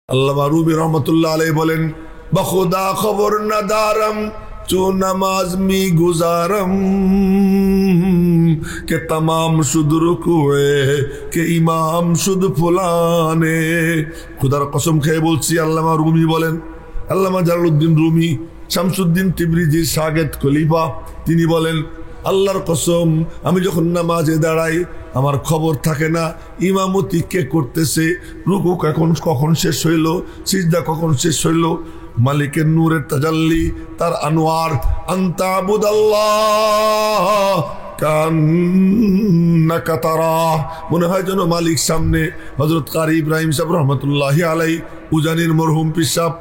আল্লামা রুমি রহমতুল্লাহ আলাইহি বলেন, বখুদা খবর না দারম চো নামাজ মি গুজারম কে তমাম শুধু রুকুয়ে কে ইমাম শুধু ফুলানে। খুদার কসম খেয়ে বলছি, আল্লামা রুমি বলেন, আল্লামা জালালউদ্দিন রুমি শামসুদ্দিন তিবরিজির শাগির্দ খলিফা, তিনি বলেন, আল্লাহর কসম আমি যখন নামাজে দাঁড়াই আমার খবর থাকে না ইমামতি কে করতেছে, রুকু কখন শেষ হইল, সিজদা কখন শেষ হইল। মালিকের নূরের তাজাল্লি, তার আনোয়ার, আনতা আবুদাল্লাহ কান্নাকা তারাহ, মনে হয় যেন মালিক সামনে। হযরত কারি ইব্রাহিম সাহেব রহমতুল্লাহি আলাইহি, উজানির মরহুম পীর সাহেব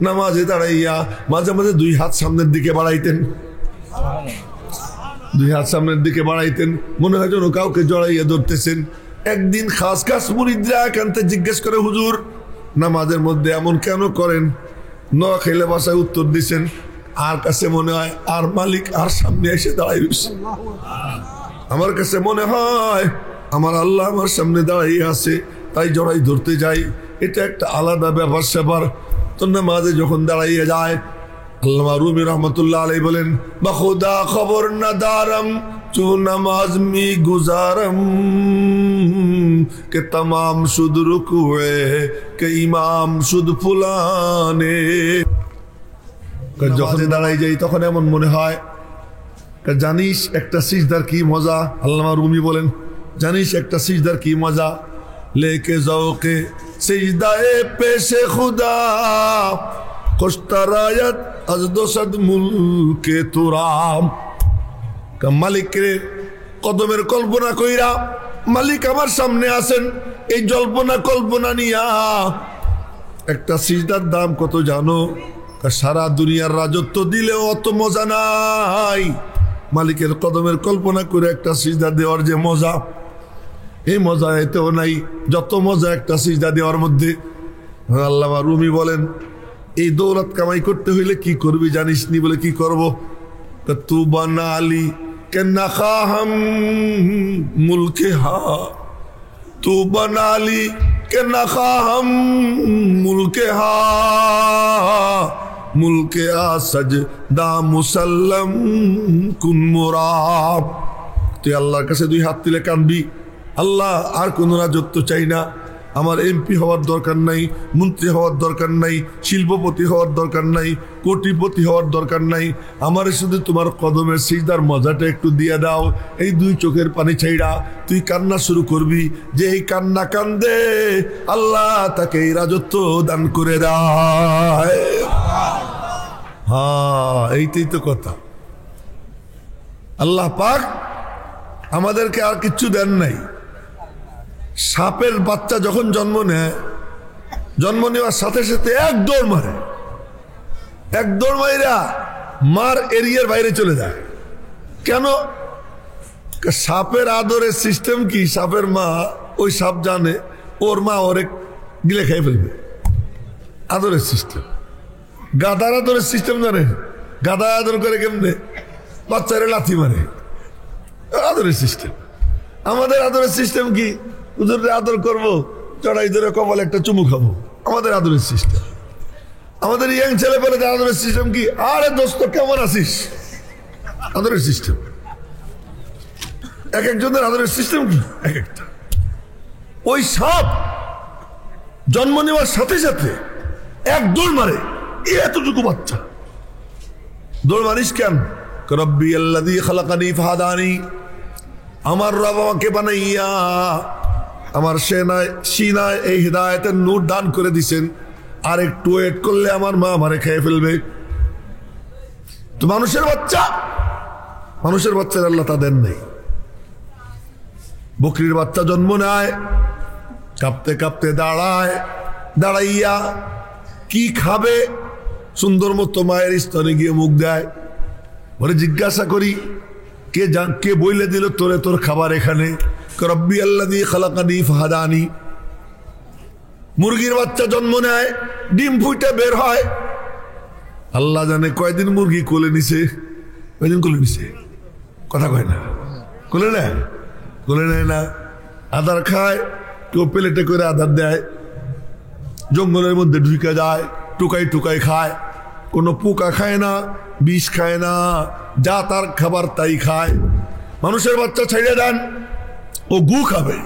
নামাজে দাঁড়াইয়া মাঝে মাঝে দুই হাত সামনের দিকে বাড়াইতেন, দুই হাত সামনের দিকে বাড়াইতেন, মনে হয় যেন কাউকে জড়াইয়া ধরতেছেন। একদিন খাস খাস মুরিদরা একান্তে জিজ্ঞেস করে, হুজুর নামাজের মধ্যে এমন কেন করেন? নোয়াখালী ভাষায় উত্তর দিচ্ছেন, আর কাছে মনে হয় আর মালিক আর সামনে এসে দাঁড়াই রয়েছে, আমার কাছে মনে হয় আমার আল্লাহ আমার সামনে দাঁড়াইয়া আছে, তাই জড়াই ধরতে যাই। এটা একটা আলাদা ব্যাপার স্যাপার। তো নামাজে যখন দাঁড়াইয়া যায়, আল্লামা রুমি রহমতুল্লাহ আলাইহি বলেন, বখুদা খবর না দারম চো নামাজ মি গুজারম কে তমাম শুধু রুকুয়ে কে ইমাম শুধু ফুলানে। যখন দাঁড়াই যাই তখন এমন মনে হয়, জানিস একটা সিজদার কি মজা? আল্লামা রুমি বলেন, জানিস একটা সিজদার কি মজা? লেকে যাওকে সিজদায়ে পেশে খুদা খুশতারায়াত আজ দোসদ মুলকে তুরাম। মালিকের কদমের কল্পনা কইরা মালিক আমার সামনে আছেন, এই জল্পনা কল্পনা নিয়া একটা সিজদার দাম কত জানো? সারা দুনিয়ার রাজত্ব দিলেও অত মজা নাই। মালিকের কদমের কল্পনা করে একটা সিজদা দেওয়ার যে মজা, এই মজা এতেও নাই যত মজা একটা সিজদা দেওয়ার মধ্যে। আল্লামা রুমি বলেন, এই দৌলত কামাই করতে হইলে কি করবি জানিস নি? বলে কি করব? তু বানালি কেনা খাহাম মুলকে হা, তু বানালি কেনা খাহাম মুলকে হা, মুলকে আ সজ দা মুসাল্লাম কুন মুরাব। তুই আল্লাহর কাছে দুই হাত তুলে কাঁদবি, আল্লাহ আর কোন রাজত্ব চাই না, আমার এমপি হওয়ার দরকার নাই, মন্ত্রী হওয়ার দরকার নাই, শিল্পপতি হওয়ার দরকার নাই, কোটিপতি হওয়ার দরকার নাই, আমার শুধু তোমার কদমের সিজদার মজাটা একটু দিয়ে দাও। এই দুই চোখের পানি ছাইড়া তুই কান্না শুরু করবি, যে এই কান্না কান্দে আল্লাহ তাকে এই রাজত্ব দান করে দেয়। হ্যাঁ, এইটাই তো কথা। আল্লাহ পাক আমাদেরকে আর কিচ্ছু দেন নাই। সাপের বাচ্চা যখন জন্ম নেয়, জন্ম নেওয়ার সাথে সাথে এক দৌড় মারে, এক দৌড় মাইরা মার এরিয়ার বাইরে চলে যায়। কেন? সাপের আদরের সিস্টেম কি? সাপের মা, ওই সাপ জানে ওর মা ওরে গিলে খেয়ে ফেলবে, আদরের সিস্টেম। গাধার আদরের সিস্টেম জানেন? গাধা আদর করে কেমনে? বাচ্চারে লাথি মারে, আদরের সিস্টেম। আমাদের আদরের সিস্টেম কি? হুজুরে আদর করবো, চড়াই ধরে কপালে একটা চুমু খাবো, আমাদের আদরের সিস্টেম। আমাদের ইয়াং ছেলে পেলে আদরের সিস্টেম কি? আরে দোস্ত কেমন আছিস, আদরের সিস্টেম। এক একজনের আদরের সিস্টেম কি এক একটা। ওই সাপ জন্ম নেওয়ার সাথে সাথে এক দৌড় মারে, এতটুকু বাচ্চা। দৌড় মারিস কেন? রব্বি আল্লাযী খালাকানি ফাহাদানি, আমার রব আমাকে বানাইয়া আমার সিনায় এই হিদায়াতের নূর দান করে দিছেন, আর একটু ওয়েট করলে আমার মা আমারে খেয়ে ফেলবে। তো মানুষের বাচ্চা, মানুষের বাচ্চার আল্লাহ তা দেন নাই। বকরির বাচ্চা জন্ম নেয়, কাঁপতে কাঁপতে দাঁড়ায়, দাঁড়াইয়া কি খাবে সুন্দর মতো মায়ের স্তনে গিয়ে মুখ দেয়। ওরে জিজ্ঞাসা করি, কে বইলে দিল তোরে তোর খাবার এখানে? রব্বি আল্লাযী খালাকানি ফাহাদানি। মুরগির বাচ্চা জন্ম নেয়, ডিম ফুটে বের হয়, আল্লাহ জানে কয়দিন মুরগি কোলে নিছে, কয়দিন কোলে নিছে, কথা কয় না, কোলে নেয়, কোলে নেয় না। আদার খায়, কেউ প্লেটে করে আদার দেয়, জঙ্গলের মধ্যে ঢুকে যায়, টুকাই টুকাই খায়, কোনো পোকা খায় না, বিষ খায় না, যা তার খাবার তাই খায়। মানুষের বাচ্চা ছেড়ে দেন, ও গু খাবে।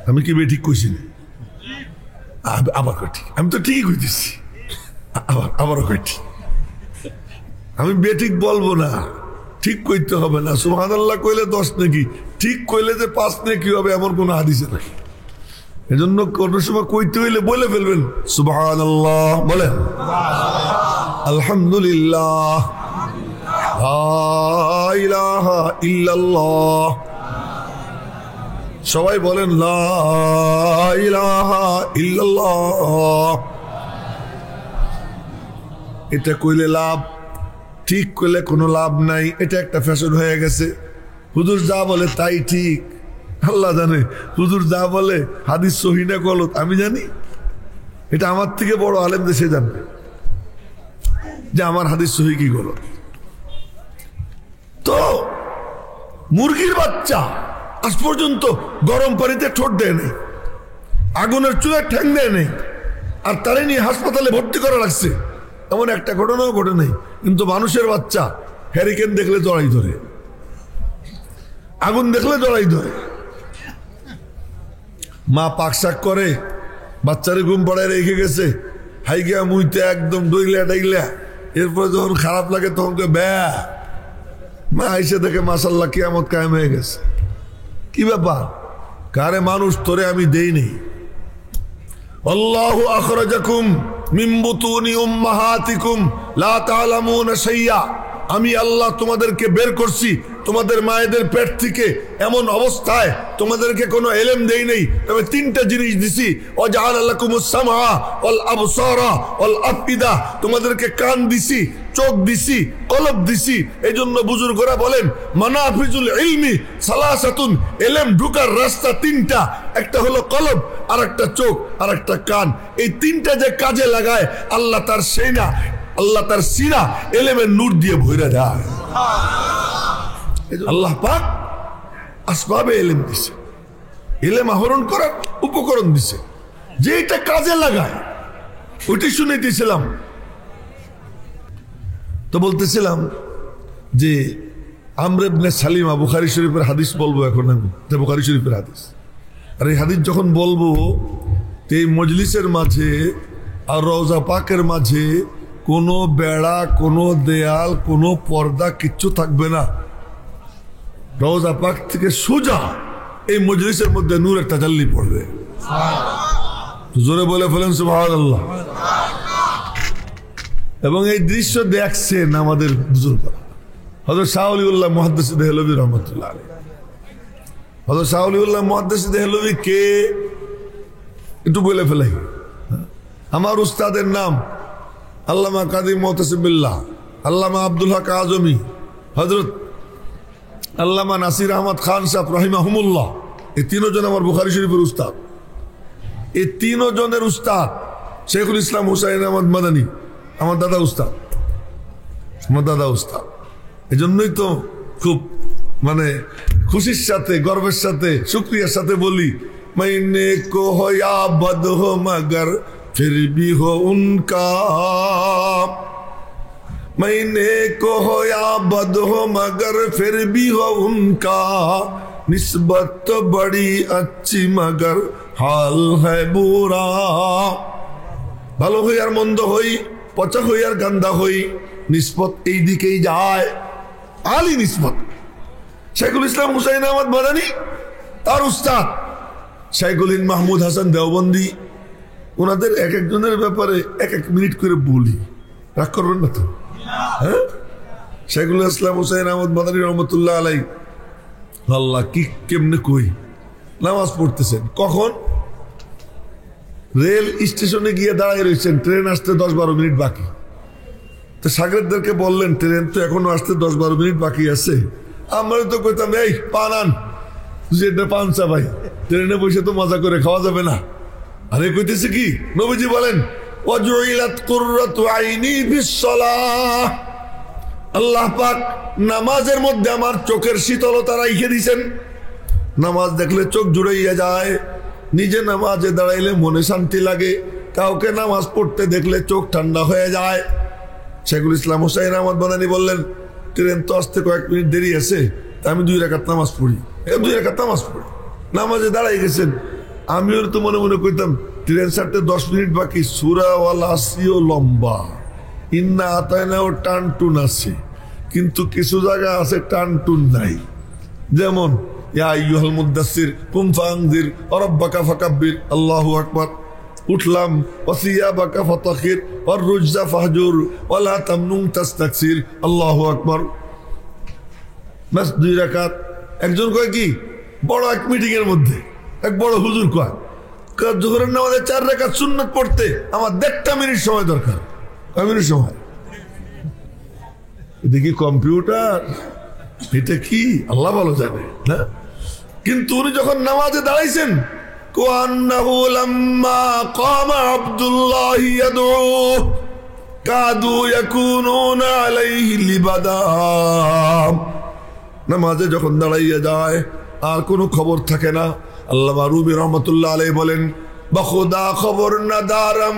আমি কি ঠিক কইছি? আবার কই ঠিক, আমি তো ঠিকই কইতেছি, আবারও কই ঠিক। আমি বেঠিক বলবো না, ঠিক কইতে হবে না। সুবহানাল্লাহ কইলে 10 নাকি, ঠিক কইলে যে 5 নাকি হবে এমন কোন হাদিসে নাই। এজন্য কোন সময় কইতে হইলে বলে ফেলবেন সুবহানাল্লাহ, বলেন আলহামদুলিল্লাহ, লা ইলাহা ইল্লাল্লাহ। সবাই বলেন লা ইলাহা ইল্লাল্লাহ। এটা কইলে লাভ, ঠিক কইলে কোনো লাভ নাই। এটা একটা ফ্যাশন হয়ে গেছে। হুজুর যা বলে তাই ঠিক, আল্লাহ জানে। হুজুর যা বলে হাদিস সহিহ না গলত আমি জানি, এটা আমার থেকে বড় আলেম দেশে জানবে যে আমার হাদিস সহিহ কি গলত। তো মুরগির বাচ্চা আজ পর্যন্ত গরম পানিতে ঠোঁট দেয় নেই, আগুনের চুলায় ঠ্যাং দেয় নেই, আর তারে নিয়ে হাসপাতালে ভর্তি করা লাগছে, এমন একটা ঘটনাও ঘটে নাই। কিন্তু মানুষের বাচ্চা হ্যারিকেন দেখলে জড়াই ধরে, আগুন দেখলে জড়াই ধরে। মা পাকশাক করে, বাচ্চারে ঘুম পাড়ায় রেখে গেছে, হাইগা মুইতে একদম ডইলা ডাইলা। এরপরে যখন খারাপ লাগে তখন ব্যা মা এসে দেখে মাশাআল্লাহ কিয়ামত কায়েম হয়ে গেছে। কি ব্যাপার? কারে মানুষ তোরে আমি দেই নেই। আল্লাহু আখরাজাকুম মিন বুতুনি উম্মাহাতিকুম লা তা'লামুনা শাইয়া। আমি আল্লাহ তোমাদেরকে বের করছি তোমাদের মায়েদের পেট থেকে এমন অবস্থায় তোমাদেরকে কোনো ইলম দেই নাই, তবে 3টা জিনিস দিছি। ওয়াজআলা লাকুমুস সামআ ওয়াল আবসারা ওয়াল আফইদা। তোমাদেরকে কান দিছি, চোখ দিছি, কলব দিছি। এইজন্য বুজুর্গরা বলেন মানাফিজুল ইলমি সালাসাতুন, ইলম ঢুকার রাস্তা 3টা, একটা হলো কলব, আর একটা চোখ, আর একটা কান। এই 3টা যে কাজে লাগায় আল্লাহ তার সেনা, আল্লাহ তার সিনা ইলমের নূর দিয়ে ভরে যায়। আল্লাহ পাক আসবাবে ইলম দিছে, ইলম আহরণ করার উপকরণ দিছে, যে এটা কাজে লাগায়। ওইটাই শুনেছিলাম। তো বলতেছিলাম যে আমর ইবনে সালিমা, বুখারী শরীফের হাদিস বলবো এখন আমি, বুখারী শরীফের হাদিস। আর এই হাদিস যখন বলবো, এই মজলিসের মাঝে আর রওজা পাকের মাঝে কোনো বেড়া, কোনো দেয়াল, কোনো পর্দা কিচ্ছু থাকবে না। রওজা পাক থেকে সোজা এই মজলিসের মধ্যে নূরের তাজাল্লি পড়বে। জোরে বলে ফেলেন সুবহানাল্লাহ। এবং এই দৃশ্য দেখছেন আমাদের বুজুর্গরা। হযরত শাহ ওলিউল্লাহ মুহাদ্দিস দেহলভী রহমাতুল্লাহ আলাইহি। হযরত শাহ ওলিউল্লাহ মুহাদ্দিস দেহলভী কে একটু বলে ফেলাই। আমার উস্তাদের নাম আল্লামা কাজী মুতাসিম বিল্লাহ, আল্লামা আব্দুল হক আজমি, হযরত আল্লামা নাসির আহমদ খান সাহেব রাহিমাহুমুল্লাহ। এই 3 জন আমার বুখারী শরীফের উস্তাদ। এই 3 জনের উস্তাদ শেখুল ইসলাম হুসাইন আহমদ মাদানী, আমার দাদা উস্তাদ, আমার দাদা উস্তাদ। এই জন্যই তো খুব মানে খুশির সাথে, গর্বের সাথে, শুকরিয়ার সাথে বলি मैंने को हो या बद हो मगर फिर भी हो उनका, मैंने को हो या बद हो मगर फिर भी हो उनका, निस्बत तो बड़ी अच्छी मगर हाल है बुरा। ভালো হই আর মন্দ হই, পচা হই আর গান্দা হই, নিসবত এই দিকেই যায়। আলী নিসবত শেখুল ইসলাম হুসাইন আহমদ মাদানী, তার উস্তাদ শাইখুল হিন্দ মাহমুদ হাসান দেওবন্দি। ওনাদের এক একজনের ব্যাপারে 1 মিনিট করে বলি, রাগ করবেন না তো? হ্যাঁ, শাইখুল ইসলাম হুসাইন আহমদ মাদানী রহমতুল্লাহ আলাইহি। আল্লাহ কি কেমনে কই, নামাজ পড়তেছেন, কখন রেল স্টেশনে গিয়ে দাঁড়ায় রয়েছেন, ট্রেন আসতে 10-12 মিনিট বাকি। তো সাগরেদদেরকে বললেন ট্রেন তো এখনো আসতে 10-12 মিনিট বাকি আছে। আমরা তো কইতাম এই পান আন, পান চা ভাই, ট্রেনে বসে তো মজা করে খাওয়া যাবে না। আরে কইতেছে কি, নবীজি বলেন ওয়াজুইলাত কুররাতু আইনি বিসসালাহ, আল্লাহ পাক নামাজের মধ্যে আমার চোখের শীতলতা রাইখে দিয়েছেন। নামাজ দেখলে চোখ জুড়াইয়া যায়, নিজে নামাজে দাঁড়াইলে মনে শান্তি লাগে, কাউকে নামাজ পড়তে দেখলে চোখ ঠান্ডা হয়ে যায়। শেখুল ইসলাম হুসাইন আহমদ মাদানী বললেন, ট্রেন তো আসতে কয়েক মিনিট দেরি আছে, তা আমি 2 রাকাত নামাজ পড়ি, 2 রাকাত নামাজ পড়ি। নামাজে দাঁড়াই গেছেন, আমিও তো মনে মনে কইতাম ট্রেন ছাড়তে 10 মিনিট বাকি, সূরা ওয়াল আসরিও লম্বা, ইন্না আতাইনাও টান টুন আছে, কিন্তু কিছু জায়গা আছে টান টুন নাই। যেমন ইয়া আইয়ুহাল মুদ্দাসসির কুম ফাআনজির ওয়া রাব্বাকা ফাকাব্বির, আল্লাহু আকবার। উঠলাম, ওয়াসিয়াবাকা ফাতাখির ওয়ার রুজজা ফাহজুর ওয়া লা তামনুন তাস্তাকসির, আল্লাহু আকবার। বাস 2 রাকাত। একজন কয় কি বড় এক মিটিং এর মধ্যে এক বড় হুজুর কয়, জোহরের নামাজে 4 রাকাত সুন্নাত পড়তে আমার 1.5 মিনিট সময় দরকার। কয় মিনিট সময়? দেখি কম্পিউটার, এটা কি আল্লাহ ভালো জানে না। কিন্তু উনি যখন নামাজে দাঁড়াইছেন, কান্নাহু লাম্মা কামা আব্দুল্লাহ ইয়াদউ কাদু ইয়াকুনুনা আলাইহি লিবাদা। নামাজে যখন দাঁড়াইয়া যায় আর কোনো খবর থাকে না। আল্লামা রুমি রহমতুল্লাহ আলাইহি বলেন, বখুদা খবর না দারম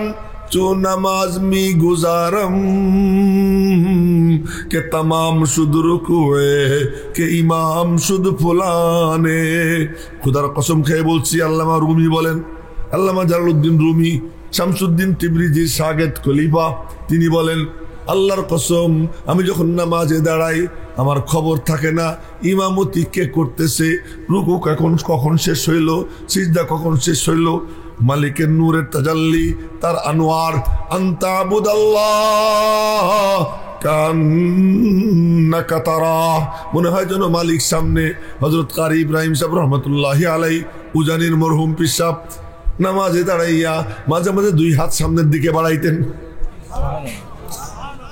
চো নামাজ মি গুজারম के तमाम शुद्ध रुकुए के इमाम शुद्ध फुलाने। खुदार कसम খেয়ে বলছি, আল্লামা রুমি বলেন, আল্লামা জালালউদ্দিন রুমি শামসুদ্দিন তিবরিজির শাগির্দ খলিফা, তিনি বলেন, আল্লাহর কসম আমি যখন নামাজে দাঁড়াই আমার খবর থাকে না ইমামতি কে করতেছে, রুকু কখন শেষ হইল, সিজদা কখন শেষ হইল। মালিকের নূরের তাজাল্লি, তার আনোয়ার, আনতা আবুদাল্লাহ কান্নাকা তারাহ, মনে হয় যেন মালিক সামনে। হযরত কারি ইব্রাহিম সাহেব রহমতুল্লাহি আলাইহি, উজানির মরহুম পীর সাহেব, নামাজে দাঁড়াইয়া মাঝে মাঝে 2 হাত সামনের দিকে বাড়াইতেন,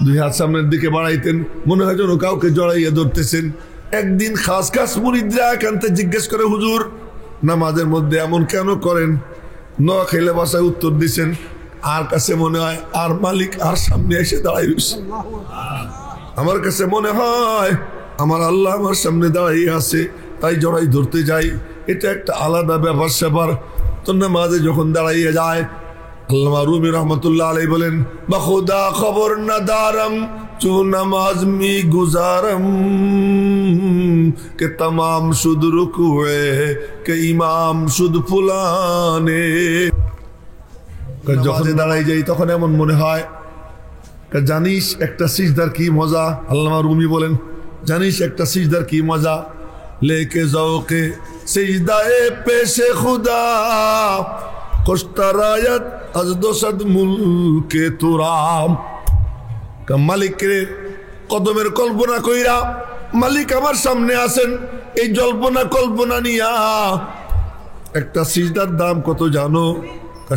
2 হাত সামনের দিকে বাড়াইতেন, মনে হয় যেন কাউকে জড়াইয়া ধরতেছেন। একদিন খাস খাস মুরিদরা একান্তে জিজ্ঞেস করে, হুজুর নামাজের মধ্যে এমন কেন করেন? নোয়াখালী ভাষায় উত্তর দিচ্ছেন, আর কাছে মনে হয় আর মালিক আর সামনে এসে দাঁড়াই রয়েছে, আমার কাছে মনে হয় আমার আল্লাহ আমার সামনে দাঁড়াই আছে, তাই জড়াই ধরতে যাই। এটা একটা আলাদা ব্যাপার স্যাপার। তো নামাজে যখন দাঁড়াইয়া যায়, আল্লামা রুমি রহমতুল্লাহ আলাইহি বলেন, বখুদা খবর না দারম চু নামাজ মি গুজারম के तमाम शुद्ध रुकुए के इमाम शुद्ध फुलाने। যখন দাঁড়াই যাই তখন এমন মনে হয়, জানিস একটা সিজদার কি মজা। আল্লামা রুমি বলেন, জানিস একটা সিজদার কি মজা, লেকে জওকে সিজদায়ে পেশে খুদা খুশতারায়াত আজ দোসদ মুলকে তুরাম। মালিকের কদমের কল্পনা কইরা, মালিক আমার সামনে আছেন, এই জল্পনা কল্পনা নিয়া একটা সিজদার দাম কত জানো?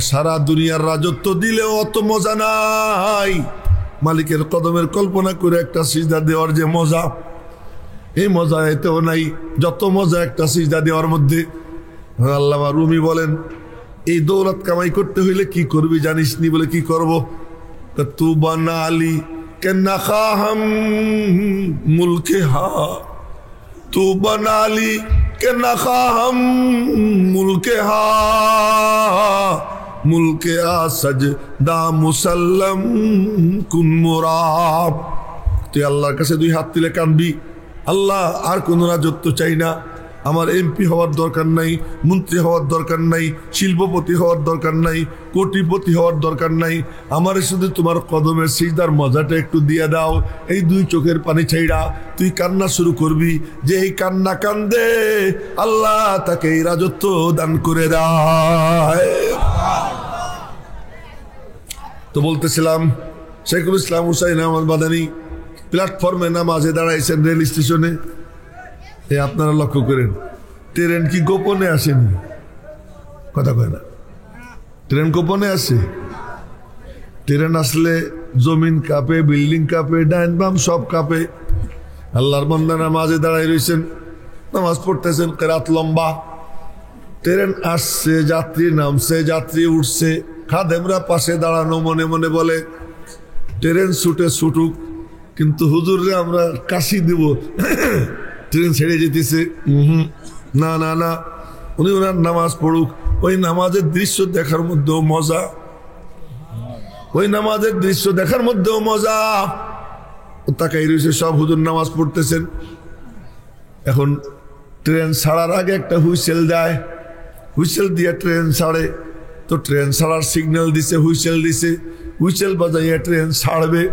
সারা দুনিয়ার রাজত্ব দিলেও অত মজা নাই। মালিকের কদমের কল্পনা করে একটা সিজদা দেওয়ার যে মজা, এই মজা এতেও নাই যত মজা একটা সিজদা দেওয়ার মধ্যে। আল্লামা রুমি বলেন, এই দৌলত কামাই করতে হইলে কি করবি জানিস নি? বলে কি করব? তু বানা আলী কেনা খাহাম মুলকে হা, তু বানালি কেনা খাহাম মুলকে হা, মুলকে আসজ দা মুসাল্লাম কুন মুরাব। তুই আল্লাহর কাছে 2 হাত তুলে কাঁদবি, আল্লাহ আর কোন রাজত্ব চাই না, আমার এমপি হওয়ার দরকার নাই, মন্ত্রী হওয়ার দরকার নাই, শিল্পপতি হওয়ার দরকার নাই, কোটিপতি হওয়ার দরকার নাই, আমার শুধু তোমার কদমের সিজদার মজাটা একটু দিয়ে দাও। এই 2 চোখের পানি ছাইড়া তুই কান্না শুরু করবি, যে এই কান্না কান্দে আল্লাহ তাকে এই রাজত্ব দান করে দেয়। তো বলতেছিলাম, শেখুল ইসলাম হুসাইন আহমদ মাদানী প্ল্যাটফর্মে নামাজে দাঁড়াইছেন রেল স্টেশনে। আপনারা লক্ষ্য করেন, ট্রেন কি গোপনে আসেনি? কথা কয় না, ট্রেন গোপনে আসে। ট্রেন আসলে জমিন কাঁপে, বিল্ডিং কাঁপে, ডাইন বাম সব কাঁপে। আল্লাহর বান্দা নামাজে দাঁড়াই রয়েছেন, নামাজ পড়তেছেন, কেরাত লম্বা। ট্রেন আসছে, যাত্রী নামছে, যাত্রী উঠছে, খাদেমরা পাশে দাঁড়ানো, মনে মনে বলে ট্রেন ছুটে ছুটুক, কিন্তু হুজুরে আমরা কাশি দিব, ট্রেন ছেড়ে যেতেছে। না না না, উনি ওনার নামাজ পড়ুক, ওই নামাজের দৃশ্য দেখার মধ্যেও মজা, ওই নামাজের দৃশ্য দেখার মধ্যেও মজা। তাকাই রয়েছে সব হুজুর নামাজ পড়তেছেন। এখন ট্রেন ছাড়ার আগে একটা হুইসেল দেয়, হুইসেল দিয়ে ট্রেন ছাড়ে। তো ট্রেন ছাড়ার সিগন্যাল দিছে, হুইসেল দিছে, হুইসেল বাজাইয়া ট্রেন ছাড়বে।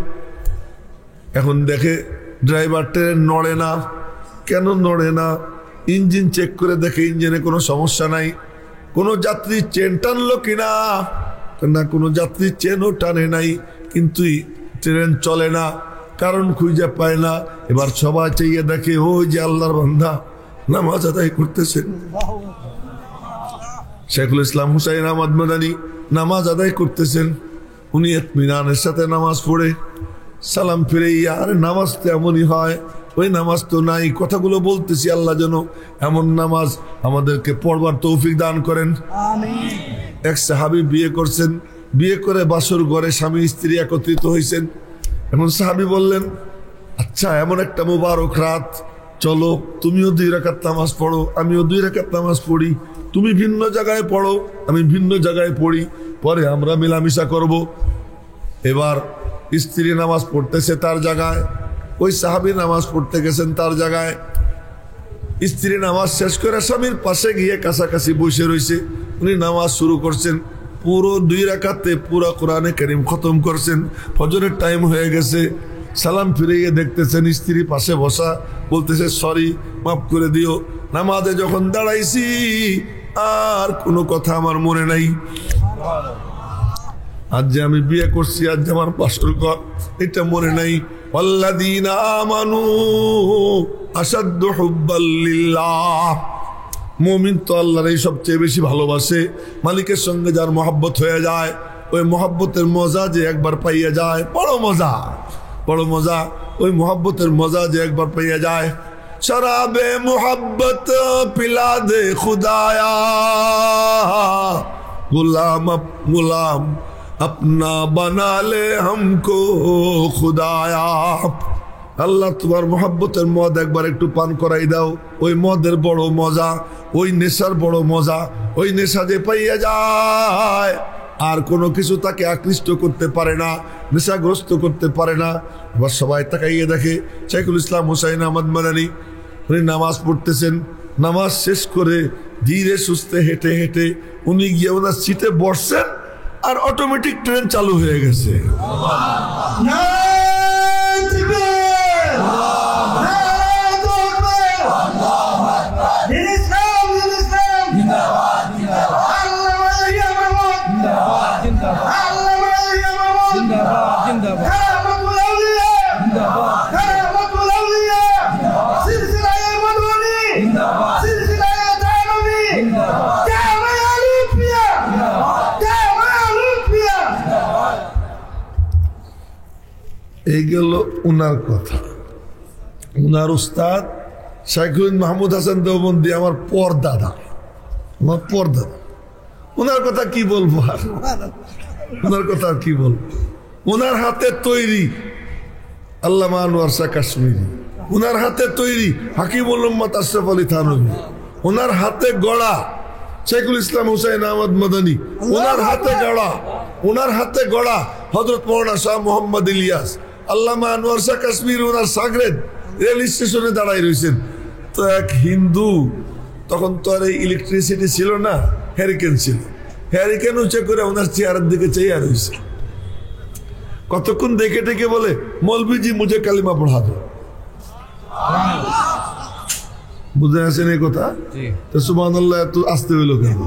এখন দেখে ড্রাইভার ট্রেন নড়ে না। কেন নড়ে না? ইঞ্জিন চেক করে দেখে ইঞ্জিনে কোনো সমস্যা নাই। কোনো যাত্রী চেন টানলো কিনা, না কোনো যাত্রী চেনও টানে নাই, কিন্তু ট্রেন চলে না, কারণ খুঁজে পায় না। এবার সবাই চাইয়ে দেখে ওই যে আল্লাহর বান্দা নামাজ আদায় করতেছেন। শেখুল ইসলাম হুসাইন আহমদ মাদানী নামাজ আদায় করতেছেন। উনি ইতমিনানের সাথে নামাজ পড়ে সালাম ফিরে, আর নামাজ তো এমনই হয়, ওই নামাজ তো নাই। কথাগুলো বলতেছি, আল্লাহ যেন এমন নামাজ আমাদেরকে পড়বার তৌফিক দান করেন। এক সাহাবী বিয়ে করছেন, বিয়ে করে বাসর ঘরে স্বামী স্ত্রী একত্রিত হয়েছেন। এখন সাহাবী বললেন, আচ্ছা এমন একটা মুবারক রাত, চলো তুমিও 2 রাকাত নামাজ পড়ো, আমিও 2 রাকাত নামাজ পড়ি। তুমি ভিন্ন জায়গায় পড়ো, আমি ভিন্ন জায়গায় পড়ি, পরে আমরা মিলামিশা করব। এবার স্ত্রী নামাজ পড়তেছে তার জায়গায়, ওই সাহাবী নামাজ পড়তে গেছেন তার জায়গায়। স্ত্রী নামাজ শেষ করে স্বামীর পাশে গিয়ে কাছাকাছি বসে রয়েছে। উনি নামাজ শুরু করছেন, পুরো 2 রাকাতে পুরা কোরআনে কারীম খতম করছেন। ফজরের টাইম হয়ে গেছে, সালাম ফিরিয়ে দেখতেছেন স্ত্রী পাশে বসা, বলতেছে সরি, মাফ করে দিও, নামাজে যখন দাঁড়াইছি আর কোনো কথা আমার মনে নাই। আজ যে আমি বিয়ে করছি, আজ যে আমার বাসর ঘর, এটা মনে নাই। ওয়াল্লাযীনা আমানু আশাদ্দু হুব্বাল লিল্লাহ। মুমিন তো আল্লাহরই সবচেয়ে বেশি ভালোবাসে। মালিকের সঙ্গে যার মহব্বত হয়ে যায়, ওই মহব্বতের মজা যে একবার পাইয়া যায়, বড় মজা, বড় মজা। ওই মহব্বতের মজা যে একবার পাইয়া যায়। শরাবে মোহব্বত পিলা দে খুদায়া, গুলাম গুলাম अपना बना ले हमको खुदाया। আল্লাহ তোমার মহব্বতের মদ একবার একটু পান করাই দাও। ওই মদের বড় মজা, ওই নেশার বড় মজা। ওই নেশা যে পাইয়া যায় আর কোনো কিছু তাকে আকৃষ্ট করতে পারে না, নেশাগ্রস্ত করতে পারে না। এবার সবাই তাকাইয়ে দেখে শেখুল ইসলাম হুসাইন আহমদ মাদানী উনি নামাজ পড়তেছেন। নামাজ শেষ করে ধীরে সুস্থে হেঁটে হেঁটে উনি গিয়ে ওনার সিটে বসছেন, আর অটোমেটিক ট্রেন চালু হয়ে গেছে। এই গেল উনার কথা। উনার উস্তাদ শাইখুল মাহমুদ হাসান দেওবন্দি আমার পরদাদা, আমার পরদাদা। উনার কথা কি বলবো আর, উনার কথা আর কি বলবো। উনার হাতে তৈরি আল্লামা আনোয়ার শাহ কাশ্মীরি, উনার হাতে তৈরি হাকিমুল উম্মত আশরাফ আলী থানভী, উনার হাতে গড়া শেখুল ইসলাম হুসাইন আহমদ মাদানী, উনার হাতে গড়া, উনার হাতে গড়া হযরত মাওলানা শাহ মোহাম্মদ ইলিয়াস, আল্লামা আনোয়ার শাহ কাশ্মীর ওনার সাগরেদ রেল স্টেশনে দাঁড়াই রয়েছেন। তো এক হিন্দু, তখন তো আর এই ইলেকট্রিসিটি ছিল না, হ্যারিকেন ছিল, হ্যারিকেন উঁচে করে ওনার চেয়ারের দিকে চেয়ে রয়েছে। কতক্ষণ দেখে টেকে বলে, মৌলভীজি মুঝে কালিমা পড়া দো। বুঝে আছেন এই কথা? তো সুবহানাল্লাহ, এত আসতে হইল কেন?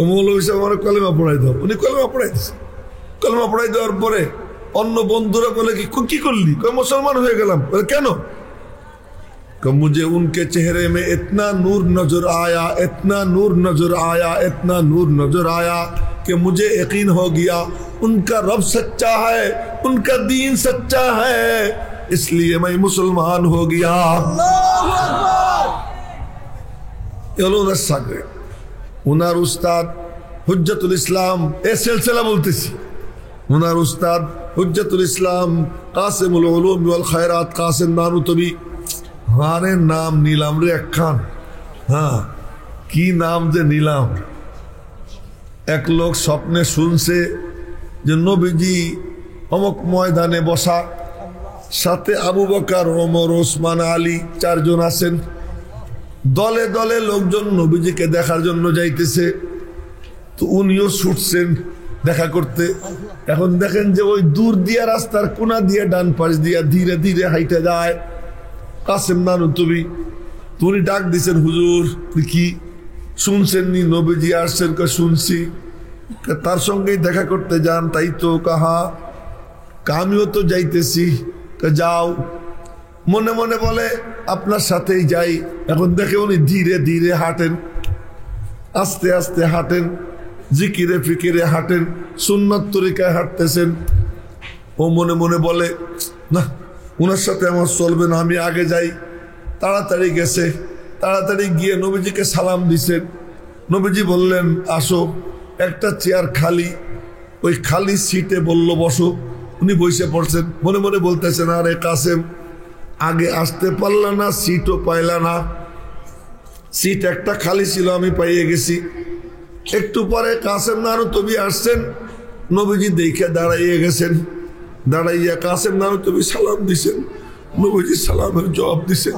মৌলভী সাহেব আমার কালিমা পড়াই দাও। উনি কালিমা পড়াই দিচ্ছে। কালিমা পড়াই দেওয়ার পরে অন্য বন্ধুরা বলে, কি করলি? মুসলমান হয়ে গেলাম। কেন? मुझे उनके चेहरे में इतना नूर नजर आया, इतना नूर नजर आया, इतना नूर नजर आया कि मुझे यकीन हो गया उनका रब सच्चा है, उनका दीन सच्चा है, इसलिए मैं मुसलमान हो गया। उनार उस्ताद हुज्जतुल इस्लाम ए सिलसिला बोलतेছি। उनार उस्ताद हुज्जतुल इस्लाम कासिमुल उलूम वल खैरात कासिम नानुतबी, हारे नाम नीलाम रे अखान। हाँ, কি নাম যে নিলাম। এক লোক স্বপ্নে শুনছে যে নবীজি অমুক ময়দানে বসা, সাথে আবু বকর, ওমর, ওসমান, আলী 4 জন আছেন। দলে দলে লোকজন নবীজিকে দেখার জন্য যাইতেছে, তো উনিও ছুটছেন দেখা করতে। এখন দেখেন যে ওই দূর দিয়া রাস্তার কোনা দিয়ে ডান পাশ দিয়া ধীরে ধীরে হাইটে যায় কাসেম নানুতুবি। তুমি ডাক দিছেন, হুজুর কি শুনছেন নি নবীজি আসছেন? শুনছি। তার সঙ্গেই দেখা করতে যান? তাই তো। কাহা? আমিও তো যাইতেছি। যাও। মনে মনে বলে আপনার সাথেই যাই। এখন দেখে উনি ধীরে ধীরে হাঁটেন, আস্তে আস্তে হাঁটেন, জিকিরে ফিকিরে হাঁটেন, সুন্নাত তরিকায় হাঁটতেছেন। ও মনে মনে বলে না, উনার সাথে আমার চলবে না, আমি আগে যাই। তাড়াতাড়ি গেছে, তাড়াতাড়ি গিয়ে নবীজিকে সালাম দিছেন। নবীজি বললেন আসো, একটা চেয়ার খালি, ওই খালি সিটে বলল বসো। উনি বসে পড়ছেন। মনে মনে বলতেছেন, আরে কাসেম, আগে আসতে পারলা না, সিটও পাইলা না। সিট একটা খালি ছিল, আমি পাইয়ে গেছি। একটু পরে কাসেম নানুতুবি আসছেন, নবীজি দেখে দাঁড়াইয়ে গেছেন। দাঁড়াইয়া কাসেম নানুতুবি সালাম দিছেন। নবীজি সালামের জবাব দিছেন।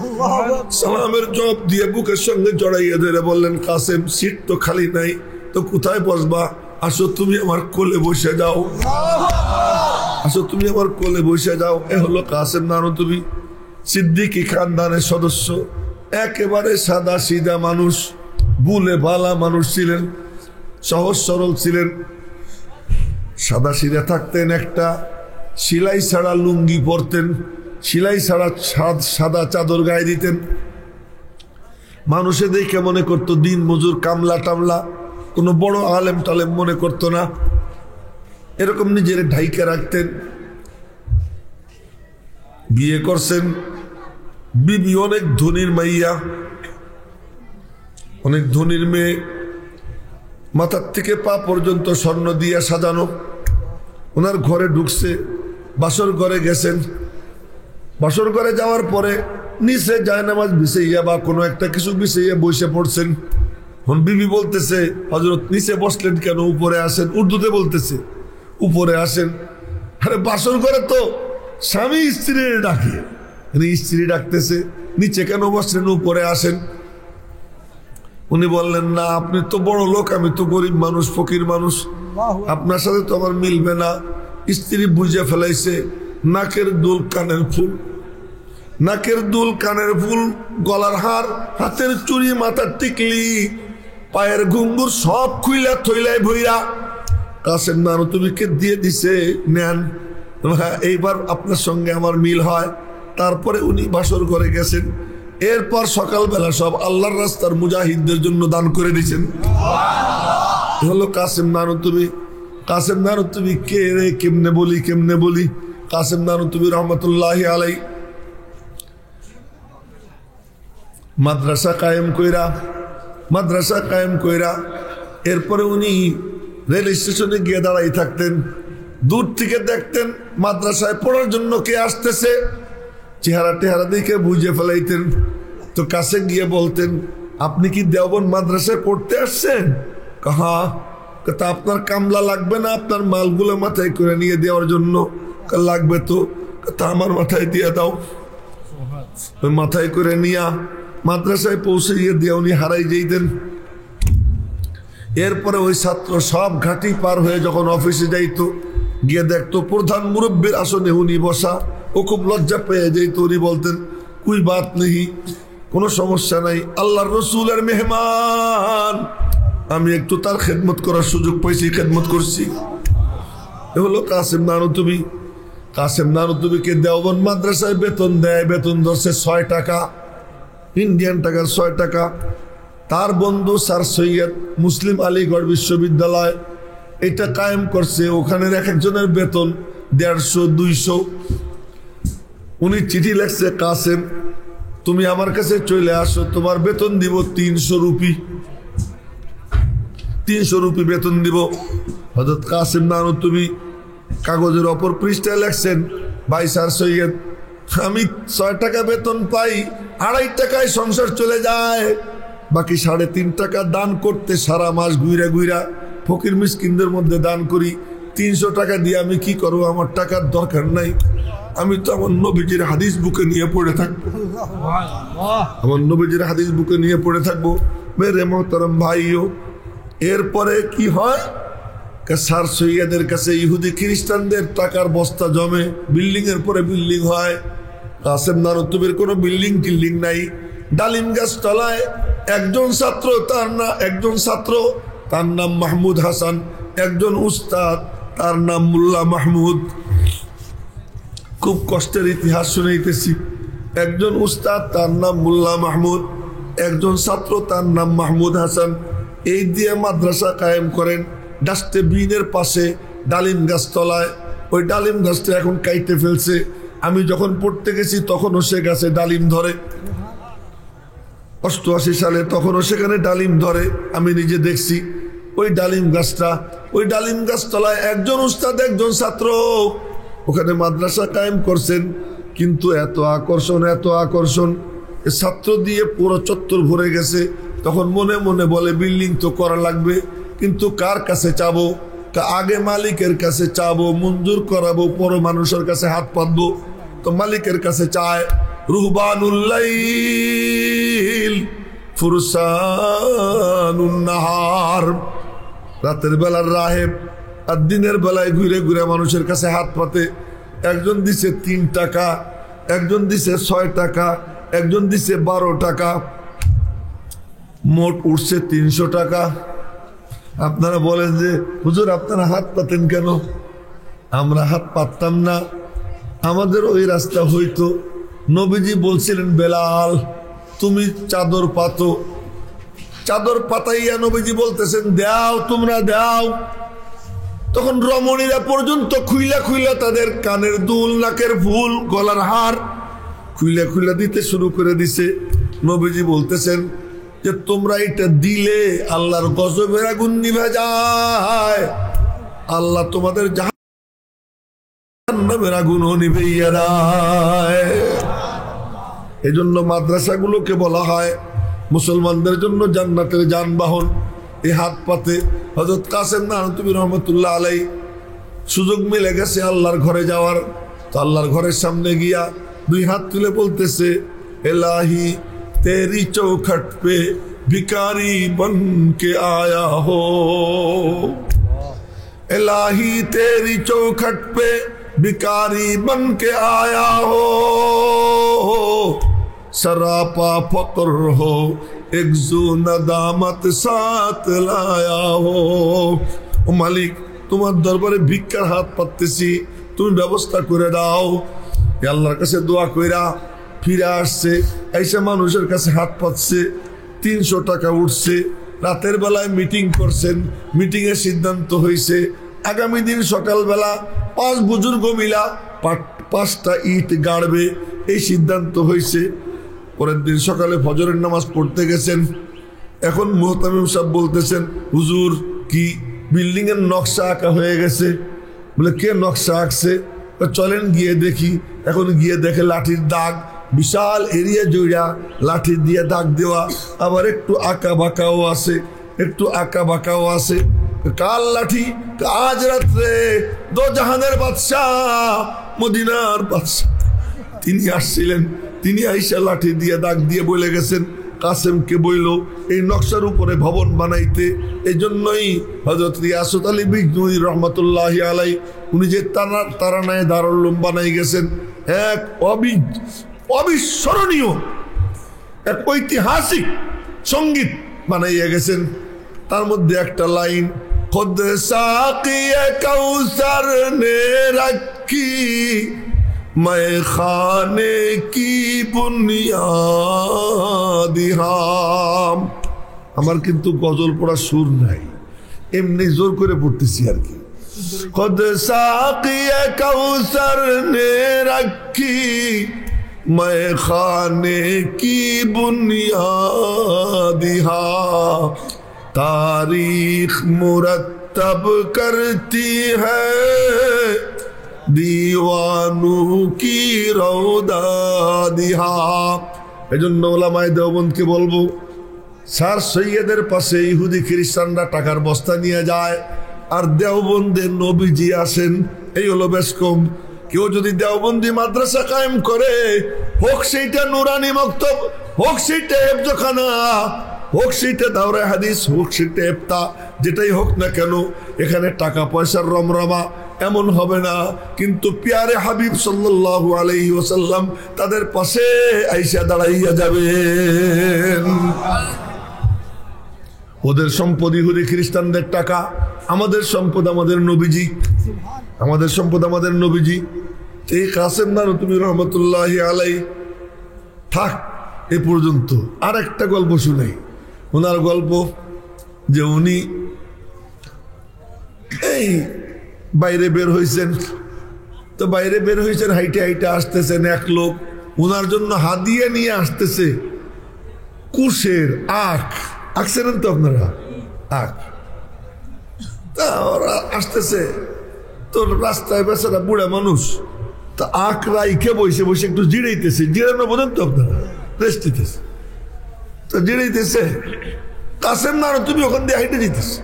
সালামের জবাব দিয়ে বুকের সঙ্গে জড়াইয়া ধরে বললেন, কাসেম, সিট তো খালি নাই, তো কোথায় বসবা? আসো তুমি আমার কোলে বসে যাও, আসো তুমি আমার কোলে বসে যাও। এ হলো কাসেম নানুতুবি, সিদ্দিকী খানদানের সদস্য। একেবারে সাদা সিধা মানুষ, বুলে ভালা মানুষ ছিলেন, সহজ সরল ছিলেন, সাদা সিধা থাকতেন। একটা সিলাই ছাড়া লুঙ্গি পরতেন, সিলাই ছাড়া সাদা চাদর গায়ে দিতেন। মানুষে দেখে মনে করতো দিন মজুর, কামলা টামলা, কোনো বড় আলেম টালেম মনে করতো না। এরকম নিজের ঢাইকে রাখতেন। বিয়ে করছেন, বিবি অনেক ধনীর মাইয়া, অনেক ধনীর মেয়ে, মাথার থেকে পা পর্যন্ত স্বর্ণ দিয়ে সাজানো। ওনার ঘরে ঢুকছে, বাসর ঘরে গেছেন। বাসর ঘরে যাওয়ার পরে নিচে জায়নামাজ বিছাইয়া বা কোনো একটা কিছু বিছাইয়া বসে পড়ছেন। বিবি বলতেছে, হযরত নিচে বসলেন কেন? উপরে আসেন। উর্দুতে বলতেছে, উপরে আসেন। আরে বাসর ঘরে তো স্বামী স্ত্রীর ডাকে, স্ত্রী ডাকতেছে, নিচে কেন বসলেন? উপরে আসেন। উনি বললেন, না, আপনি তো বড় লোক, আমি তো গরিব মানুষ, ফকির মানুষ, আপনার সাথে তো আমার মিলবে না। স্ত্রী বুঝে ফেলাইছে, নাকের দুল কানের ফুল, নাকের দুল কানের ফুল, গলার হার, হাতের চুড়ি, মাথার টিকলি, পায়ের ঘুঙ্গুর সব খুইলা থইলাই ভইরা কাসেম নানুতুবিকে দিয়ে দিছে, নেন, এইবার আপনার সঙ্গে আমার মিল হয়। তারপরে উনি বাসর করে গেছেন। এরপর সকালবেলা সব আল্লাহর রাস্তার মুজাহিদদের জন্য দান করে দিয়েছেন। হলো কাসেম নানুতুবি। কাসেম নানুতুবি কে রে? কেমনে বলি কেমনে বলি? কাসেম নানুতুবি রহমতুল্লাহি আলাই মাদ্রাসা কায়েম কইরা এরপরে উনি রেল স্টেশনে গিয়ে দাঁড়াই থাকতেন। দূর থেকে দেখতেন মাদ্রাসায় পড়ার জন্য কে আসতেছে, চেহারা টেহারা দেখে বুঝে ফেলাইতেন। তো কাছে গিয়ে বলতেন, আপনি কি দেওবন্দ মাদ্রাসায় পড়তে আসছেন? কাহা? তা আপনার কামলা লাগবে না আপনার মালগুলো মাথায় করে নিয়ে দেওয়ার জন্য? লাগবে তো। তা আমার মাথায় দিয়ে দাও। ওই মাথায় করে নিয়া মাদ্রাসায় পৌঁছে গিয়ে দিয়ে উনি হারাই যেতেন। এরপরে ওই ছাত্র সব ঘাটি পার হয়ে যখন অফিসে যাইতো, গিয়ে দেখতো প্রধান মুরব্বীর আসনে উনি বসা। ও খুব লজ্জা পেয়ে যেত। উনি বলতেন, কুই বাত নেই, কোনো সমস্যা নাই, আল্লাহর রসুলের মেহমান, আমি একটু তার খেদমত করার সুযোগ পাইছি, খেদমত করছি। এ হলো কাসেম নানুতুবি। কাসেম নানুতুবিকে দেওবন্দ মাদ্রাসায় বেতন দেয়, বেতন ধরছে 6 টাকা, ইন্ডিয়ান টাকার 6 টাকা। তার বন্ধু স্যার সৈয়দ মুসলিম আলীগড় বিশ্ববিদ্যালয় এটা কায়েম করছে। ওখানের এক একজনের বেতন 150-200। উনি চিঠি লেখছে, কাসেম তুমি আমার কাছে চলে আসো, তোমার বেতন দিব 300 রুপি, 300 রুপি বেতন দিব। হযরত কাসেম নানুতুবি কাগজের অপর পৃষ্ঠায় লেখছেন, ভাই স্যার সৈয়দ, আমি 6 টাকা বেতন পাই, 2.5 টাকায় সংসার চলে যায়, বাকি 3.5 টাকা দান করতে সারা মাস ঘুরা ঘুরা ফকির মিসকিনদের মধ্যে দান করি। 300 টাকা দিয়ে আমি কি করবো? আমার টাকার দরকার নাই, আমি তো আমার নবীজির হাদিস বুকে নিয়ে পড়ে থাকবো, আমার নবীজির হাদিস বুকে নিয়ে পড়ে থাকবো। মেরে মোহতারাম ভাইও, এরপরে কি হয়? স্যার সৈয়দের কাছে ইহুদি খ্রিস্টানদের টাকার বস্তা জমে, বিল্ডিং এর পরে বিল্ডিং হয়। কাসেম নানুতুবির কোনো বিল্ডিং টিল্ডিং নাই। ডালিম গাছ তলায় একজন ছাত্র, তার নাম মাহমুদ হাসান, একজন উস্তাদ তার নাম মোল্লা মাহমুদ। খুব কষ্টের ইতিহাস শুনাইতেছি। একজন উস্তাদ তার নাম মোল্লা মাহমুদ, একজন ছাত্র তার নাম মাহমুদ হাসান। এই দিয়ে মাদ্রাসা কায়েম করেন ডাস্টবিনের পাশে ডালিম গাছ তলায়। ওই ডালিম গাছটা এখন কাইটে ফেলছে। আমি যখন পড়তে গেছি তখনও সে গাছে ডালিম ধরে, 88 সালে তখনও সেখানে ডালিম ধরে, আমি নিজে দেখছি। ওই ডালিম গাছ তলায় একজন উস্তাদ একজন ছাত্র ওখানে মাদ্রাসা কায়েম করছেন। কিন্তু এত আকর্ষণ, ছাত্র দিয়ে পুরো চত্বর ভরে গেছে। তখন মনে মনে বলে বিল্ডিং তো করা লাগবে, কিন্তু কার কাছে চাবো? আগে মালিকের কাছে চাবো, মঞ্জুর করাবো, পর মানুষের কাছে হাত পাতবো। তো মালিকের কাছে চায়। রুহবানুল্লাইল ফুরসানুন নাহার, রাতের বেলার রাহেব আর দিনের বেলায় ঘুরে ঘুরে মানুষের কাছে হাত পাতে। একজন দিছে 3 টাকা, একজন দিছে 6 টাকা, একজন দিছে 12 টাকা, মোট উঠছে 300 টাকা। আপনারা বলেন যে হুজুর আপনারা হাত পাতেন কেন? আমরা হাত পাততাম না, আমাদের ওই রাস্তা হইতো। নবীজি বলছিলেন বেলাল তুমি চাদর পাতো, চাদর পাতাইয়া নবীজি বলতেছেন দাও, তোমরা দাও। তখন রমণীরা পর্যন্ত খুইলা তাদের কানের দুল, নাকের ফুল, গলার হার খুইলা দিতে শুরু করে দিছে। নবীজি বলতেছেন যে তোমরা এটা দিলে আল্লাহর গজবের আগুন নিভে যায়, আল্লাহ তোমাদের জাহান্নামের আগুনও নিভাইয়া দেয়। এজন্য মাদ্রাসাগুলোকে বলা হয় মুসলমানদের জন্য জান্নাতের যানবাহন। এই হাত পাতে হযরত কাসেম নানুতুবি রহমতুল্লাহ আলাইহি সুযোগ মিলে গেছে আল্লাহর ঘরে যাওয়ার। তো আল্লাহর ঘরের সামনে গিয়া 2 হাত তুলে বলতেছে এলাহি तेरी चौखट पे भिखारी बन के आया हो, इलाही तेरी चौखट पे भिखारी बन के आया हो, सरापा फक्र हो एक जू नदामत साथ लाया हो। ओ मालिक তোমার দরবারে ভিক্ষার হাত পাততেছি, তুমি ব্যবস্থা করে দাও। আল্লাহর কাছে দোয়া কইরা ফিরে আসছে, এসে মানুষের কাছে হাত পাচ্ছে। 300 টাকা উঠছে। রাতের বেলায় মিটিং করছেন, মিটিং এর সিদ্ধান্ত হয়েছে আগামী দিন সকালবেলা 5 বুজুর্গ মিলা 5টা ইট গাড়বে, এই সিদ্ধান্ত হয়েছে। পরের দিন সকালে ফজরের নামাজ পড়তে গেছেন। এখন মুহতামিম সাহেব বলতেছেন হুজুর কি বিল্ডিং এর নকশা আঁকা হয়ে গেছে? বলে কে নকশা আঁকছে? চলেন গিয়ে দেখি। এখন গিয়ে দেখে লাঠির দাগ, বিশাল এরিয়া জুড়া লাঠি দিয়ে দাগ দেওয়া, আবার একটু আঁকা বাঁকাও আছে, কাল লাঠি আজ রাত্রে দো জাহানের বাদশাহ মদিনার বাদশাহ তিনি আসছিলেন, তিনি আইসা লাঠি দিয়ে দাগ দিয়ে বলে গেছেন কাসেমকে বইল এই নকশার উপরে ভবন বানাইতে। এই জন্যই হযরত রিয়াসত আলী বিজনূরী রহমতুল্লাহি আলাইহি উনি যে তারানায় দারুল উলুম বানাই গেছেন, এক অবিস্মরণীয় এক ঐতিহাসিক সঙ্গীত বানাইয়া গেছেন। তার মধ্যে একটা লাইন খুদ সাকিয়ে কাউসার নে রাখি मैं खाने की बुनियादी हाम। আমার কিন্তু গজল পড়া সুর নাই, এমনি জোর করে পড়তেছি আর কি। खुद साकिए कौसर ने रखी मैं खाने की बुनियादी हाम, तारीख मुरत्तब करती है दीवानू की रौदा दिहा। এজন্য ওলামায়ে দেওবন্দকে বলবো স্যার সৈয়দের পাশে ইহুদি খ্রিস্টানরা টাকার বস্তা নিয়ে যায়, আর দেওবন্দের নবীজি আসেন। এই হলো বেশ কম। কেউ যদি দেওবন্দি মাদ্রাসা কায়েম করে, হোক সেইটা নুরানি মক্তব, হোক সেইটা হেফজখানা, হোক সেইটা দাওরা হাদিস, হোক সেইটা ইফতা, যেটাই হোক না কেন, এখানে টাকা পয়সার রমরমা এমন হবে না। কিন্তু পিয়ারে হাবিব সাল্লাল্লাহু আলাইহি ওয়াসাল্লাম তাদের পাশে আইসা দাঁড়াইয়া যাবেন। ওদের সম্পদ ইহুদি খ্রিস্টানদের টাকা, আমাদের সম্পদ আমাদের নবীজি, আমাদের সম্পদ আমাদের নবীজি। এই কাসেম নানুতুবি রহমতুল্লাহি আলাই থাক এ পর্যন্ত। আর একটা গল্প শুনাই, ওনার গল্প যে উনি এই বাইরে বের হয়েছেন, তো বাইরে বের হয়েছেন, হাইটে হাইটে আসতেছেন, এক লোক ওনার জন্য হাদিয়া নিয়ে আসতেছে কুশের আখ। আখ চেনেন তো আপনারা? আখ। তা ওরা আসতেছে, তো রাস্তায় বেচারা বুড়া মানুষ, তা আখ রাইখে বসে বসে একটু জিড়াইতেছে। জিড়ানো বোঝেন তো আপনারা? রেস্ট দিতেছে। তো জিড়াইতেছে, কাসেম নানুতুবি ওখান দিয়ে হাইটে যেতেছে।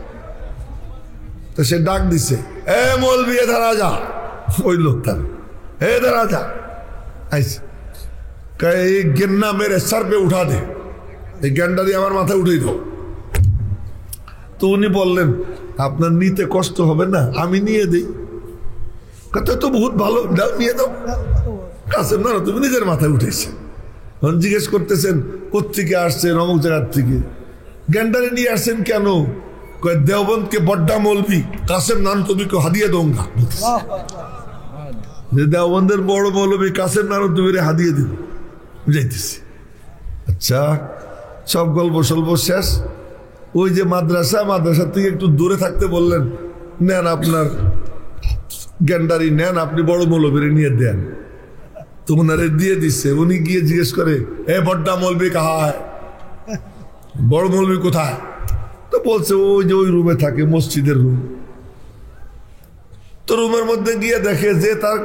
তো সে ডাক দিছে, এ মৌলবি এধার আজা। ওই লোকটা এধার আজা আইছে, এই গেন্না মেরে সর পে উঠা দে, এই গ্যান্ডারি আমার মাথায় উঠেই দাও। তো উনি বললেন, আপনার নিতে কষ্ট হবে না, আমি নিয়ে দিই। কথা তো বহুত ভালো, নিয়ে দাও। কাসেম নানুতুবি নিজের মাথায় উঠেছে। জিজ্ঞেস করতেছেন কোত্থেকে আসছেন? অমুক জায়গার থেকে। গ্যান্ডারি নিয়ে আসছেন কেন? देवबंद के बड्डा मौलवी कासिम नानुतुबी को हदिया दूंगा। देवबंदर बड़ मौलवी कासिम नानुतुबीरे हदिया দিব যাইতেছি। আচ্ছা, সব গল্প সল্প শেষ। ওই যে মাদ্রাসা থেকে একটু দূরে থাকতে বললেন, নেন আপনার গ্যান্ডারি নেন, আপনি বড় মৌলবীরে নিয়ে দেন। তো ওনারে দিয়ে দিচ্ছে। উনি গিয়ে জিজ্ঞেস করে, এ বড্ডা মৌলবী কাহা হয়? বড় মৌলবী কোথায়? তো বলছে ওই যে ওই রুমে থাকে, মসজিদের রুম। তো রুমের মধ্যে গিয়ে দেখে যে তার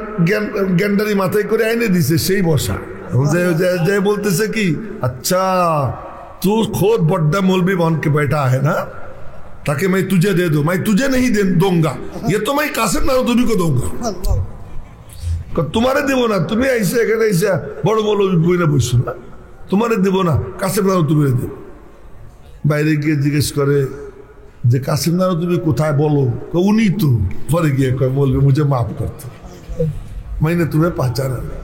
গ্যান্ডারি মাথায় করে এনে দিছে সেই বসা। যে বলতেছে কি, अच्छा तू खुद बड्डा मौलवी बन के बैठा है ना, ताकि मैं तुझे दे दूं। मैं तुझे नहीं दूंगा, ये तो मैं कासिम नानुतुबी को दूंगा। तुम्हारे देव ना, तुम्हें ऐसे ऐसे बड़ मौलवी বইনা বসছো না, তোমারে দেব না, কাসিম নানুতুবিরে দেব। বাইরে গিয়ে জিজ্ঞেস করে যে কাসিম নানুতুবি কোথায় বলো? উনি তো। পরে গিয়ে কয় বলবে মুঝে মাফ করতে, मैंने तुम्हें पहचाना नहीं।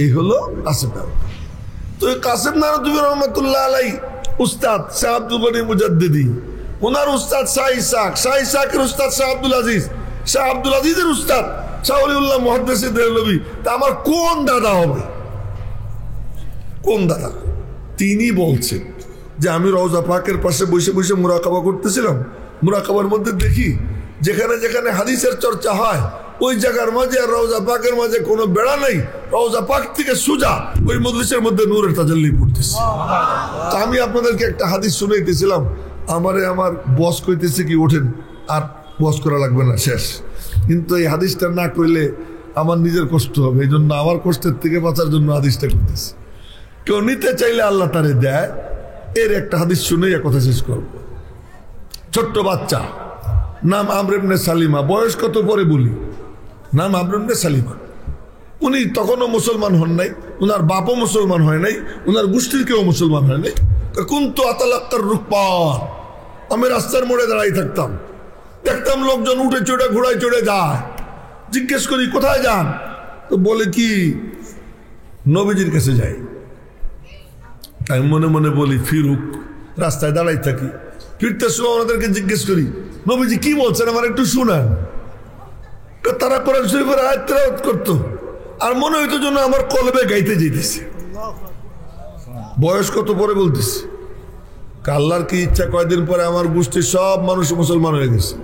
এই হলো কাসিম নানুতুবি। তো কাসিম নানুতুবি রহমতুল্লাহ আলাই উস্তাদ শাহ আব্দুল গনি মুজাদ্দিদি, ওনার উস্তাদ শাহ ইসাকের উস্তাদ শাহ আব্দুল আজিজ, শাহ আব্দুল আজিজের উস্তাদ শাহ ওলিউল্লাহ মুহাদ্দিস দেহলভী। তা আমার কোন দাদা হবে? কোন দাদা? তিনি বলছেন যে আমি রওজা পাকের পাশে বসে বসে মুরাকাবা করতেছিলাম। মুরাকাবার মধ্যে দেখি যেখানে যেখানে হাদিসের চর্চা হয় ওই জায়গার মাঝে আর রওজা পাকের মাঝে কোনো বেড়া নেই। রওজা পাক থেকে সোজা ওই মজলিসের মধ্যে নূরের তাজাল্লি পড়তেছে। তা আমি আপনাদেরকে একটা হাদিস শুনাইতেছিলাম। আমার বস কইতেছে কি ওঠেন, আর বস করা লাগবে না, শেষ। কিন্তু এই হাদিসটা না কইলে আমার নিজের কষ্ট হবে, এই জন্য আমার কষ্টের থেকে বাঁচার জন্য হাদিসটা করতেছে। কেউ নিতে চাইলে আল্লাহ তারে দেয়। এর একটা হাদিস শুনে কথা শেষ করব। ছোট্ট বাচ্চা, নাম আমর ইবনে সালিমা। বয়স কত পরে বলি, নাম আমর ইবনে সালিমা। উনি তখনও মুসলমান হন নাই, উনার বাপও মুসলমান হয় নাই, উনার গোষ্ঠীর কেউ মুসলমান হয় নাই। কুনতু আতালাক্কার রুকবান, আমি রাস্তার মোড়ে দাঁড়াই থাকতাম, দেখতাম লোকজন উঠে চড়ে ঘোড়ায় চড়ে যায়। জিজ্ঞেস করি কোথায় যান? তো বলে কি নবীজির কাছে যাই। আমি মনে মনে বলি ফিরুক, রাস্তায় দাঁড়াই থাকি। ফিরতে সময় ওনাদেরকে জিজ্ঞেস করি নবীজি কি বলছেন আমার একটু শুনান। তারা কোরআন শরীফের আয়াত তেলাওয়াত করতো, আর মনে হইতো যেন আমার কলবে গাইতে যেতেছে। বয়স কত পরে বলতেছে। আল্লাহর কি ইচ্ছা, কয়দিন পরে আমার গোষ্ঠীর সব মানুষ মুসলমান হয়ে গেছে।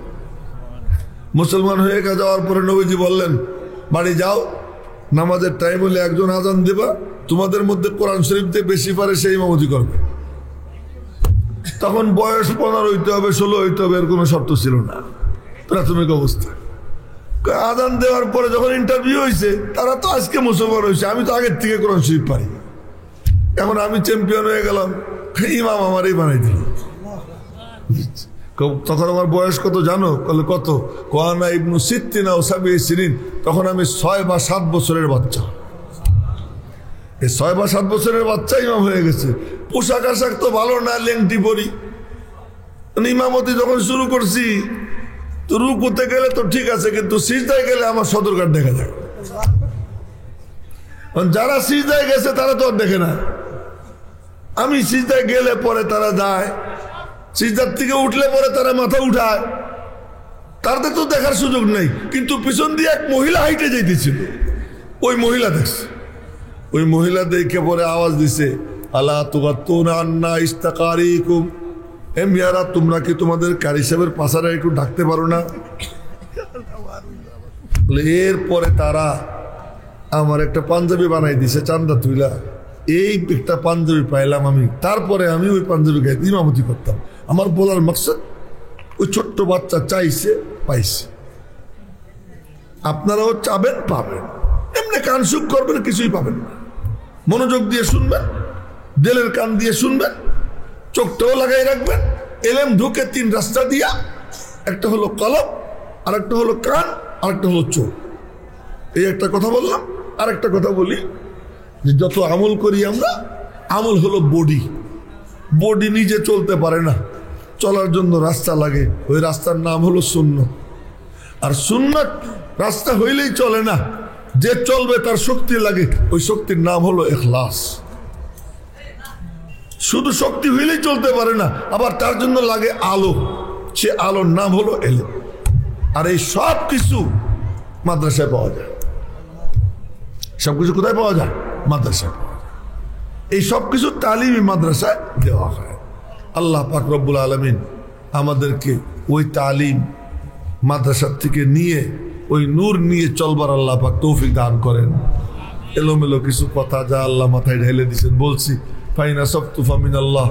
মুসলমান হয়ে যাওয়ার পরে নবীজি বললেন, বাড়ি যাও, নামাজের টাইম হলে একজন আজান দেবা, তোমাদের মধ্যে কোরআন শরীফ দিয়ে বেশি পারে সেই ইমামতি করবে। তখন বয়স 15 হইতে হবে, 16 হইতে হবে, এর কোনো শর্ত ছিল না প্রাথমিক অবস্থা। আজান দেওয়ার পরে যখন ইন্টারভিউ হয়েছে, তারা তো আজকে মুসলমান হয়েছে, আমি তো আগের থেকে কোরআন শরীফ পারি। এখন আমি চ্যাম্পিয়ন হয়ে গেলাম, ইমাম আমারই বানাই দিল। তখন আমার বয়স কত জানো? বলে কত? কোয়ানা ইবনু সিত্তিনা ও সাবি সিরিন। তখন আমি 6 বা 7 বছরের বাচ্চা। এই 6 বা 7 বছরের বাচ্চা ইমাম হয়ে গেছে। পোশাক আশাক তো ভালো না, লেংটি পরি। ইমামতি যখন শুরু করছি তো রুকুতে গেলে তো ঠিক আছে, কিন্তু সিজদায় গেলে আমার সদরঘাট দেখা যায়। যারা সিজদায় গেছে তারা তো আর দেখে না। আমি সিজদায় গেলে পরে তারা যায়, সিজদার থেকে উঠলে পরে তারা মাথা উঠায়, তাদের তো দেখার সুযোগ নেই। কিন্তু পিছন দিয়ে এক মহিলা হাইটে যাইতেছিল, ওই মহিলা দেখছে। ওই মহিলা দেখে পরে আওয়াজ দিছে, আলা তুগাত্তুনা আন্না ইস্তাকারিকুম, এ মিয়ারা তোমরা কি তোমাদের কারি সাহেবের পাশারা একটু ডাকতে পারো না? এরপরে তারা আমার একটা পাঞ্জাবি বানাই দিছে চান্দা তুইলা। এই একটা পাঞ্জাবি পাইলাম আমি, তারপরে আমি ওই পাঞ্জাবি গায়ে ইমামতি করতাম। আমার বলার মকসদ, ওই ছোট্ট বাচ্চা চাইছে, পাইছে। আপনারাও চাবেন, পাবেন। এমনি কান সুখ করবেন, কিছুই পাবেন না। মনোযোগ দিয়ে শুনবেন, দিলের কান দিয়ে শুনবেন, চোখটাও লাগাই রাখবেন। এলেম ঢুকে 3 রাস্তা দিয়া, একটা হলো কলম, আর একটা হলো কান, আর একটা হলো চোখ। এই একটা কথা বললাম। আর একটা কথা বলি, যে যত আমল করি আমরা, আমল হলো বডি। বডি নিজে চলতে পারে না, চলার জন্য রাস্তা লাগে। ওই রাস্তার নাম হলো সুন্নাত। আর সুন্নাত রাস্তা হইলেই চলে না, যে চলবে তার শক্তি লাগে। ওই শক্তির নাম হলো ইখলাস। শুধু শক্তি হইলেই চলতে পারে না, আবার তার জন্য লাগে আলো। সে আলোর নাম হলো ইলম। আর এই সব কিছু মাদ্রাসায় পাওয়া যায়। সবকিছু কোথায় পাওয়া যায়? মাদ্রাসায়। এই সব কিছু তালিমি মাদ্রাসায় দেওয়া হয়। আল্লাহ পাক রব্বুল আলামিন আমাদেরকে ওই তালিম মাদ্রাসার থেকে নিয়ে, ওই নূর নিয়ে চলবার আল্লাহ পাক তৌফিক দান করেন। এলোমেলো কিছু কথা যা আল্লাহ মাথায় ঢেলে দিয়েছেন বলছি। ফাইনা সবতু ফামিনাল্লাহ।